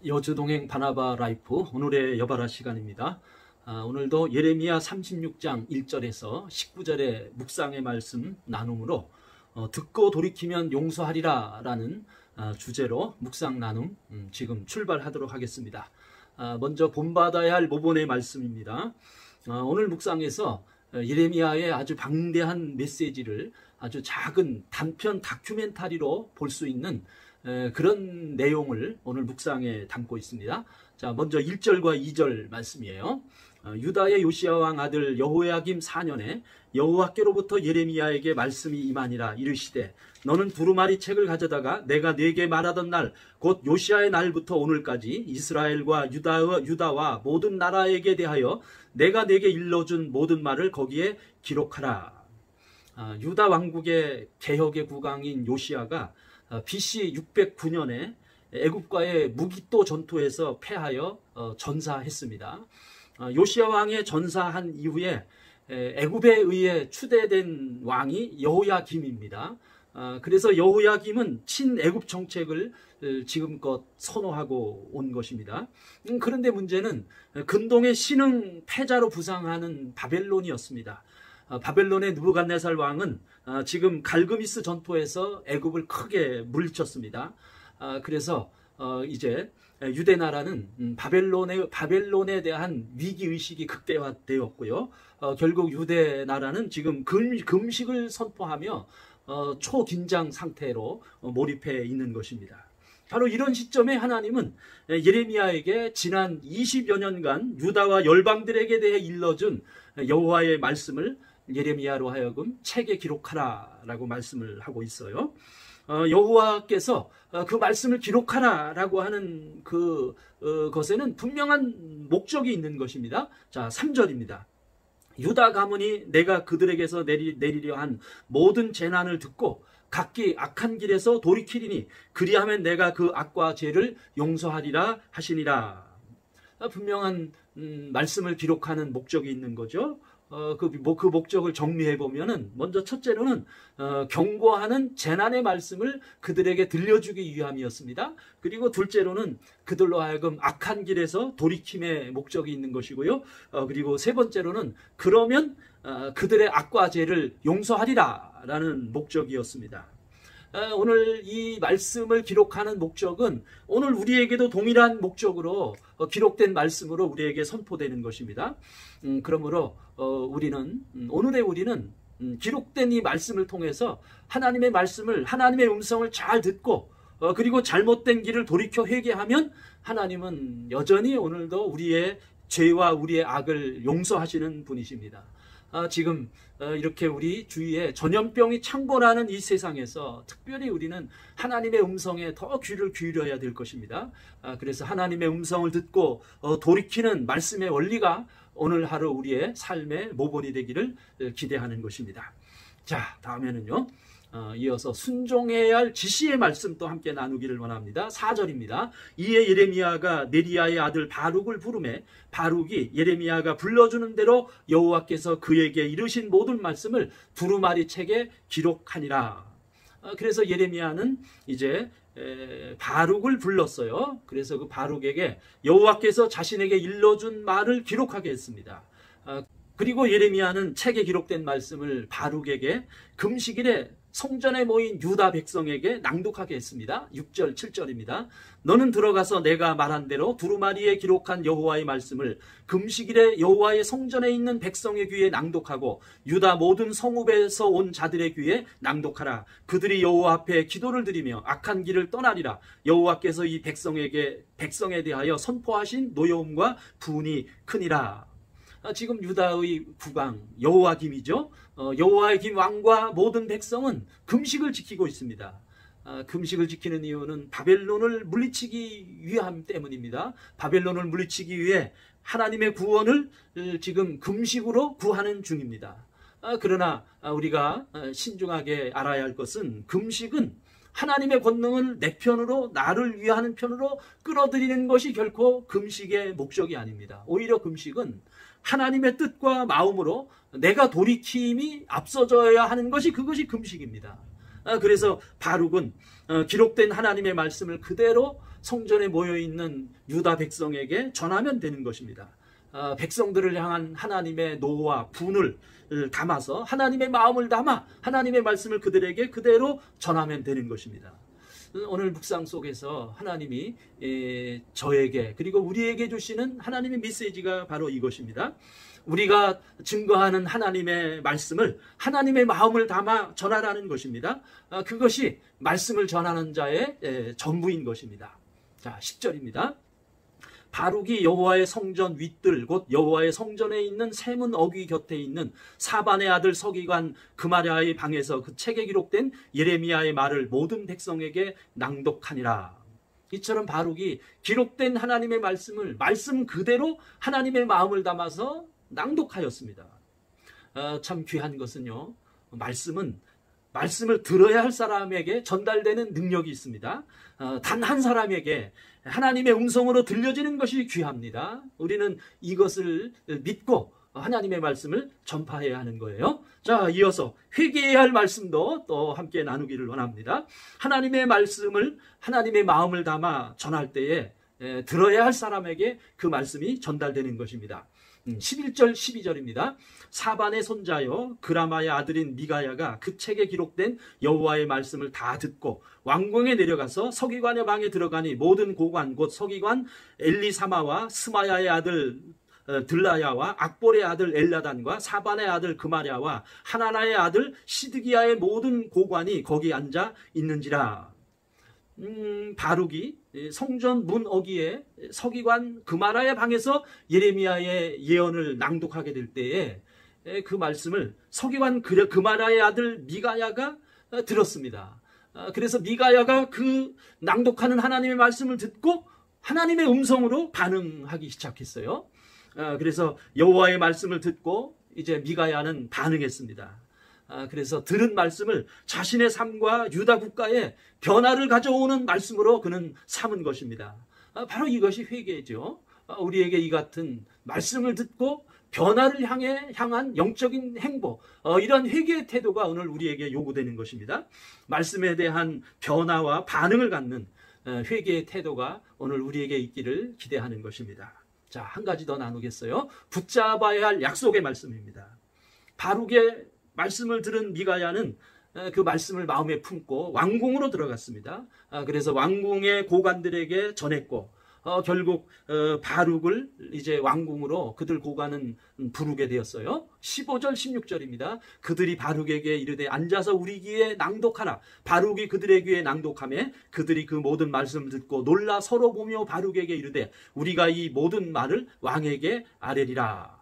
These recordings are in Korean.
여주동행 바나바 라이프 오늘의 여바라 시간입니다. 오늘도 예레미야 36장 1절에서 19절의 묵상의 말씀 나눔으로 듣고 돌이키면 용서하리라 라는 주제로 묵상 나눔 지금 출발하도록 하겠습니다. 먼저 본받아야 할 모본의 말씀입니다. 오늘 묵상에서 예레미야의 아주 방대한 메시지를 아주 작은 단편 다큐멘터리로 볼 수 있는 그런 내용을 오늘 묵상에 담고 있습니다. 자, 먼저 1절과 2절 말씀이에요. 유다의 요시야 왕 아들 여호야김 4년에 여호와께로부터 예레미야에게 말씀이 임하니라. 이르시되 너는 두루마리 책을 가져다가 내가 네게 말하던 날 곧 요시야의 날부터 오늘까지 이스라엘과 유다와 모든 나라에게 대하여 내가 네게 일러준 모든 말을 거기에 기록하라. 유다 왕국의 개혁의 국왕인 요시야가 BC 609년에 애굽과의 무기또 전투에서 패하여 전사했습니다. 요시야 왕의 전사한 이후에 애굽에 의해 추대된 왕이 여호야김입니다. 그래서 여호야김은 친애굽 정책을 지금껏 선호하고 온 것입니다. 그런데 문제는 근동의 신흥 패자로 부상하는 바벨론이었습니다. 바벨론의 느부갓네살 왕은 지금 갈그미스 전투에서 애굽을 크게 물리쳤습니다. 그래서 이제 유대 나라는 바벨론에 대한 위기의식이 극대화되었고요. 결국 유대 나라는 지금 금식을 선포하며 초긴장 상태로 몰입해 있는 것입니다. 바로 이런 시점에 하나님은 예레미야에게 지난 20여 년간 유다와 열방들에게 대해 일러준 여호와의 말씀을 예레미야로 하여금 책에 기록하라 라고 말씀을 하고 있어요. 여호와께서 그 말씀을 기록하라 라고 하는 그것에는 분명한 목적이 있는 것입니다. 자, 3절입니다. 유다 가문이 내가 그들에게서 내리려 한 모든 재난을 듣고 각기 악한 길에서 돌이키리니 그리하면 내가 그 악과 죄를 용서하리라 하시니라. 분명한 말씀을 기록하는 목적이 있는 거죠. 그 목적을 정리해 보면은 먼저 첫째로는 경고하는 재난의 말씀을 그들에게 들려주기 위함이었습니다. 그리고 둘째로는 그들로 하여금 악한 길에서 돌이킴의 목적이 있는 것이고요. 그리고 세 번째로는 그러면 그들의 악과 죄를 용서하리라라는 목적이었습니다. 오늘 이 말씀을 기록하는 목적은 오늘 우리에게도 동일한 목적으로 기록된 말씀으로 우리에게 선포되는 것입니다. 그러므로 오늘의 우리는 기록된 이 말씀을 통해서 하나님의 말씀을, 하나님의 음성을 잘 듣고 그리고 잘못된 길을 돌이켜 회개하면 하나님은 여전히 오늘도 우리의 죄와 우리의 악을 용서하시는 분이십니다. 지금 이렇게 우리 주위에 전염병이 창궐하는 이 세상에서 특별히 우리는 하나님의 음성에 더 귀를 기울여야 될 것입니다. 그래서 하나님의 음성을 듣고 돌이키는 말씀의 원리가 오늘 하루 우리의 삶의 모본이 되기를 기대하는 것입니다. 자, 다음에는요. 이어서 순종해야 할 지시의 말씀도 함께 나누기를 원합니다. 4절입니다. 이에 예레미야가 네리야의 아들 바룩을 부르매 바룩이 예레미야가 불러주는 대로 여호와께서 그에게 이르신 모든 말씀을 두루마리 책에 기록하니라. 그래서 예레미야는 이제 바룩을 불렀어요. 그래서 그 바룩에게 여호와께서 자신에게 일러준 말을 기록하게 했습니다. 그리고 예레미야는 책에 기록된 말씀을 바룩에게 금식일에 성전에 모인 유다 백성에게 낭독하게 했습니다. 6절, 7절입니다. 너는 들어가서 내가 말한 대로 두루마리에 기록한 여호와의 말씀을 금식일에 여호와의 성전에 있는 백성의 귀에 낭독하고 유다 모든 성읍에서 온 자들의 귀에 낭독하라. 그들이 여호와 앞에 기도를 드리며 악한 길을 떠나리라. 여호와께서 이 백성에 대하여 선포하신 노여움과 분이 크니라. 지금 유다의 국왕 여호야김이죠. 여호야김 왕과 모든 백성은 금식을 지키고 있습니다. 금식을 지키는 이유는 바벨론을 물리치기 위함 때문입니다. 바벨론을 물리치기 위해 하나님의 구원을 지금 금식으로 구하는 중입니다. 그러나 우리가 신중하게 알아야 할 것은 금식은 하나님의 권능을 내 편으로, 나를 위하는 편으로 끌어들이는 것이 결코 금식의 목적이 아닙니다. 오히려 금식은 하나님의 뜻과 마음으로 내가 돌이킴이 앞서져야 하는 것이 그것이 금식입니다. 그래서 바룩은 기록된 하나님의 말씀을 그대로 성전에 모여있는 유다 백성에게 전하면 되는 것입니다. 백성들을 향한 하나님의 노와 분을 담아서 하나님의 마음을 담아 하나님의 말씀을 그들에게 그대로 전하면 되는 것입니다. 오늘 묵상 속에서 하나님이 저에게 그리고 우리에게 주시는 하나님의 메시지가 바로 이것입니다. 우리가 증거하는 하나님의 말씀을 하나님의 마음을 담아 전하라는 것입니다. 그것이 말씀을 전하는 자의 전부인 것입니다. 자, 10절입니다. 바룩이 여호와의 성전 윗들 곧 여호와의 성전에 있는 세문 어귀 곁에 있는 사반의 아들 서기관 그마랴의 방에서 그 책에 기록된 예레미야의 말을 모든 백성에게 낭독하니라. 이처럼 바룩이 기록된 하나님의 말씀을 말씀 그대로 하나님의 마음을 담아서 낭독하였습니다. 참 귀한 것은요, 말씀을 들어야 할 사람에게 전달되는 능력이 있습니다. 단 한 사람에게 하나님의 음성으로 들려지는 것이 귀합니다. 우리는 이것을 믿고 하나님의 말씀을 전파해야 하는 거예요. 자, 이어서 회개해야 할 말씀도 또 함께 나누기를 원합니다. 하나님의 말씀을 하나님의 마음을 담아 전할 때에 들어야 할 사람에게 그 말씀이 전달되는 것입니다. 11절 12절입니다. 사반의 손자여 그라마의 아들인 미가야가 그 책에 기록된 여호와의 말씀을 다 듣고 왕궁에 내려가서 서기관의 방에 들어가니 모든 고관 곧 서기관 엘리사마와 스마야의 아들 들라야와 악볼의 아들 엘라단과 사반의 아들 그마랴와 하나나의 아들 시드기야의 모든 고관이 거기 앉아 있는지라. 바룩이 성전 문 어귀에 서기관 그마랴의 방에서 예레미야의 예언을 낭독하게 될 때에 그 말씀을 서기관 그마랴의 아들 미가야가 들었습니다. 그래서 미가야가 그 낭독하는 하나님의 말씀을 듣고 하나님의 음성으로 반응하기 시작했어요. 그래서 여호와의 말씀을 듣고 이제 미가야는 반응했습니다. 그래서 들은 말씀을 자신의 삶과 유다 국가에 변화를 가져오는 말씀으로 그는 삼은 것입니다. 바로 이것이 회개죠. 우리에게 이 같은 말씀을 듣고 변화를 향한 영적인 행보, 이런 회개의 태도가 오늘 우리에게 요구되는 것입니다. 말씀에 대한 변화와 반응을 갖는 회개의 태도가 오늘 우리에게 있기를 기대하는 것입니다. 자, 한 가지 더 나누겠어요. 붙잡아야 할 약속의 말씀입니다. 바룩의 말씀을 들은 미가야는 그 말씀을 마음에 품고 왕궁으로 들어갔습니다. 그래서 왕궁의 고관들에게 전했고 결국 바룩을 이제 왕궁으로 그들 고관은 부르게 되었어요. 15절 16절입니다. 그들이 바룩에게 이르되 앉아서 우리 귀에 낭독하라. 바룩이 그들의 귀에 낭독하매 그들이 그 모든 말씀을 듣고 놀라 서로 보며 바룩에게 이르되 우리가 이 모든 말을 왕에게 아뢰리라.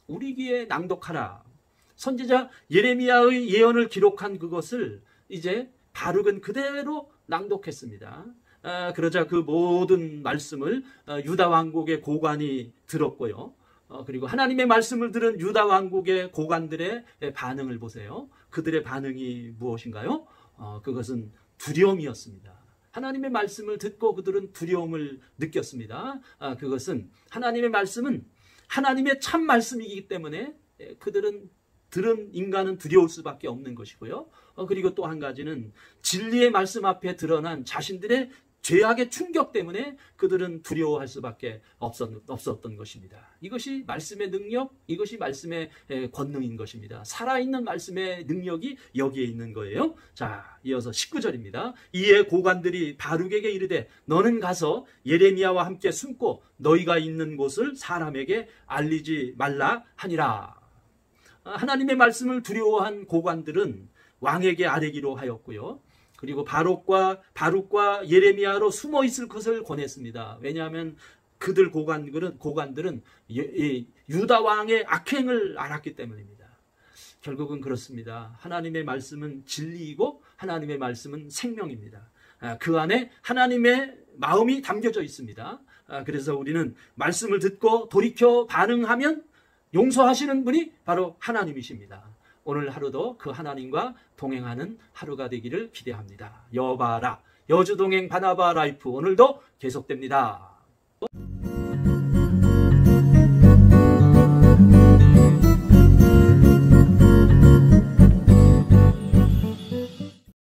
우리 귀에 낭독하라. 선지자 예레미야의 예언을 기록한 그것을 이제 바룩은 그대로 낭독했습니다. 그러자 그 모든 말씀을 유다 왕국의 고관이 들었고요. 그리고 하나님의 말씀을 들은 유다 왕국의 고관들의 반응을 보세요. 그들의 반응이 무엇인가요? 그것은 두려움이었습니다. 하나님의 말씀을 듣고 그들은 두려움을 느꼈습니다. 그것은 하나님의 말씀은 하나님의 참 말씀이기 때문에 그들은 들은 인간은 두려울 수밖에 없는 것이고요. 그리고 또 한 가지는 진리의 말씀 앞에 드러난 자신들의 죄악의 충격 때문에 그들은 두려워할 수밖에 없었던 것입니다. 이것이 말씀의 능력, 이것이 말씀의 권능인 것입니다. 살아있는 말씀의 능력이 여기에 있는 거예요. 자, 이어서 19절입니다. 이에 고관들이 바룩에게 이르되 너는 가서 예레미야와 함께 숨고 너희가 있는 곳을 사람에게 알리지 말라 하니라. 하나님의 말씀을 두려워한 고관들은 왕에게 아뢰기로 하였고요. 그리고 바룩과 예레미야로 숨어 있을 것을 권했습니다. 왜냐하면 그들 고관들은 유다 왕의 악행을 알았기 때문입니다. 결국은 그렇습니다. 하나님의 말씀은 진리이고 하나님의 말씀은 생명입니다. 그 안에 하나님의 마음이 담겨져 있습니다. 그래서 우리는 말씀을 듣고 돌이켜 반응하면 용서하시는 분이 바로 하나님이십니다. 오늘 하루도 그 하나님과 동행하는 하루가 되기를 기대합니다. 여바라, 여주동행 바나바 라이프 오늘도 계속됩니다.